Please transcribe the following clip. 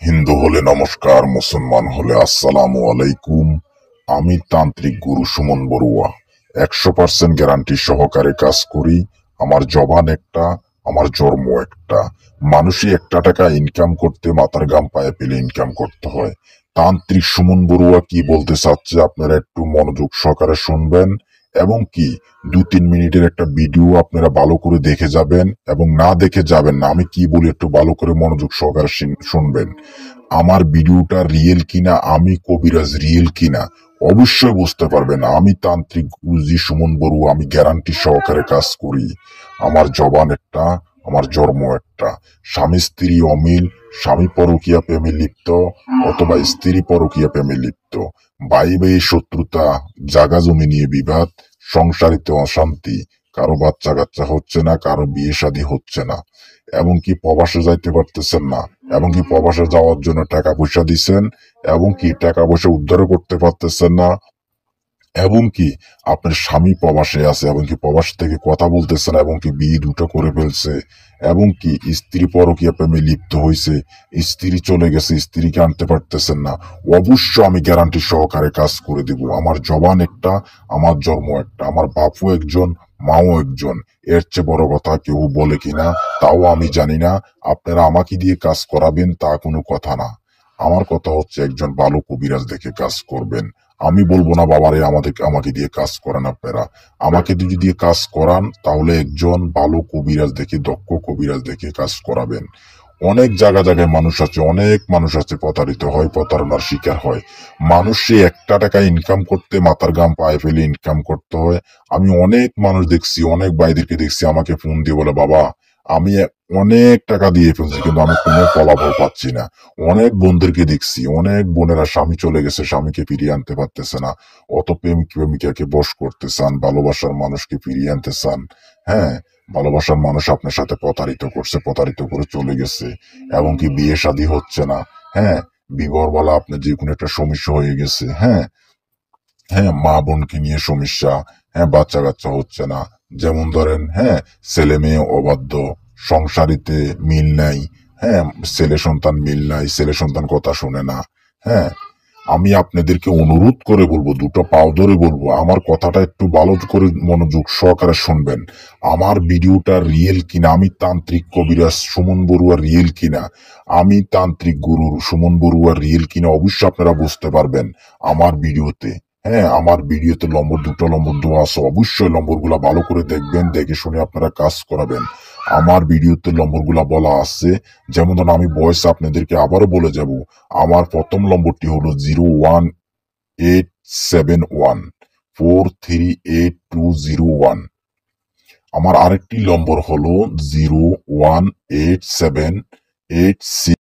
হিন্দু হলে নমস্কার, মুসলমান হলে আসসালামু আলাইকুম। আমি তান্ত্রিক গুরু সুমন বড়ুয়া 100% গ্যারান্টি সহকারে কাজ করি। আমার জবান একটা, আমার জন্ম একটা। মানুষই একটা টাকা ইনকাম করতে মাথার ঘাম পায়ে ফেলে ইনকাম করতে হয়। তান্ত্রিক সুমন বড়ুয়া কি বলতে চাচ্ছে আপনারা একটু মনোযোগ সহকারে শুনবেন, এবং কি 2-3 মিনিটের একটা ভিডিও আপনারা ভালো করে দেখে যাবেন, এবং না দেখে যাবেন না। আমি কি বলি একটু ভালো করে মনোযোগ সহকারে শুনবেন। আমার ভিডিওটা রিয়েল কিনা, আমি কবিরাজ রিয়েল কিনা অবশ্যই বুঝতে পারবেন। আমি তান্ত্রিক গুরুজি সুমন বড়ুয়া, আমি গ্যারান্টি সহকারে কাজ করি। আমার জবান একটা, আমার জন্ম একটা। স্বামী স্ত্রী অমিল, স্বামী পরকীয়া প্রেমে লিপ্ত অথবা স্ত্রী পরকীয়া প্রেমে লিপ্ত, ভাই ভাই শত্রুতা, জাগা জমি নিয়ে বিবাদ, সংসারিতে অশান্তি, কারো বাচ্চা কাচ্চা হচ্ছে না, কারো বিয়ে শাদী হচ্ছে না, এবং কি প্রবাসে যাইতে পারতেছেন না, এবং কি প্রবাসে যাওয়ার জন্য টাকা পয়সা দিচ্ছেন, এবং কি টাকা পয়সা উদ্ধারও করতে পারতেছেন না, এবং কি আপনার স্বামী প্রবাসে আছে, এবং কি প্রবাস থেকে কথা বলতেছেন, এবং কি বিয়ে দুটো করে ফেলছে, এবং কি স্ত্রী পরকীয়া প্রেমে লিপ্ত হয়েছে, স্ত্রী চলে গেছে, স্ত্রীকে আনতে পারতেছেন না, অবশ্য আমি গ্যারান্টি সহকারে কাজ করে দিব। আমার জবান একটা, আমার জন্ম একটা। আমার বাপও একজন, মাও একজন। এর চেয়ে বড় কথা কেউ বলে কিনা তাও আমি জানি না। আপনারা আমাকে দিয়ে কাজ করাবেন তা কোনো কথা না। আমার কথা হচ্ছে একজন ভালো কবিরাজ দেখে কাজ করবেন। আমি বলবো না বাবারে আমাকে দিয়ে কাজ করান আপনারা। আমাকে দিয়ে কাজ করান, তাহলে একজন ভালো কবিরাজ দেখে, দক্ষ কবিরাজ দেখে কাজ করাবেন। অনেক জায়গায় মানুষ আছে, অনেক মানুষ আছে প্রতারিত হয়, প্রতারণার শিকার হয়। মানুষে একটা টাকা ইনকাম করতে মাথার ঘাম পায়ে ফেলে ইনকাম করতে হয়। আমি অনেক মানুষ দেখছি, অনেক ভাইদেরকে দেখছি আমাকে ফোন দিয়ে বলে, বাবা আমি অনেক টাকা দিয়ে ফেলছি কিন্তু আমি কোনো ফলাফল পাচ্ছি না। অনেক বোনদেরকে দেখছি, অনেক বোনেরা স্বামী চলে গেছে, স্বামীকে ফিরিয়ে আনতে পারতেছে না। অত প্রেমিক প্রেমিকাকে বশ করতে চান, ভালোবাসার মানুষকে ফিরিয়ে আনতে চান। হ্যাঁ, ভালোবাসার মানুষ আপনার সাথে প্রতারিত করছে, প্রতারিত করে চলে গেছে, এবং কি বিয়ে শাদী হচ্ছে না। হ্যাঁ, বিবাহ বলা আপনার যে কোনো একটা সমস্যা হয়ে গেছে। হ্যাঁ, হ্যাঁ, মা বোনকে নিয়ে সমস্যা। হ্যাঁ, বাচ্চা কাচ্চা হচ্ছে না। যেমন ধরেন, হ্যাঁ, ছেলে মেয়ে অবাধ্য, সংসারিতে মিল নাই। হ্যাঁ, ছেলে সন্তান মিল নাই, ছেলে সন্তান কথা শুনে না। হ্যাঁ, আমি আপনাদেরকে অনুরোধ করে বলবো, দুটো পাও ধরে বলবো, আমার কথাটা একটু ভালো করে মনোযোগ সহকারে শুনবেন। আমার ভিডিওটা রিয়েল কিনা, আমি তান্ত্রিক কবিরাজ সুমন বড়ুয়া রিয়েল কিনা, আমি তান্ত্রিক গুরু সুমন বড়ুয়া রিয়েল কিনা অবশ্যই আপনারা বুঝতে পারবেন আমার ভিডিওতে। হ্যাঁ, আমার ভিডিওতে দুটো নম্বর দেওয়া আছে, অবশ্যই নম্বরগুলা ভালো করে দেখবেন, দেখে শুনে আপনারা কাজ করাবেন। আমার ভিডিওতে নম্বরগুলা বলা আছে। যেমন ধরুন, আমি বয়স আপনাদেরকে আবারও বলে যাব। আমার প্রথম নম্বরটি হলো 01871438201। আমার আরেকটি নম্বর হলো 0187886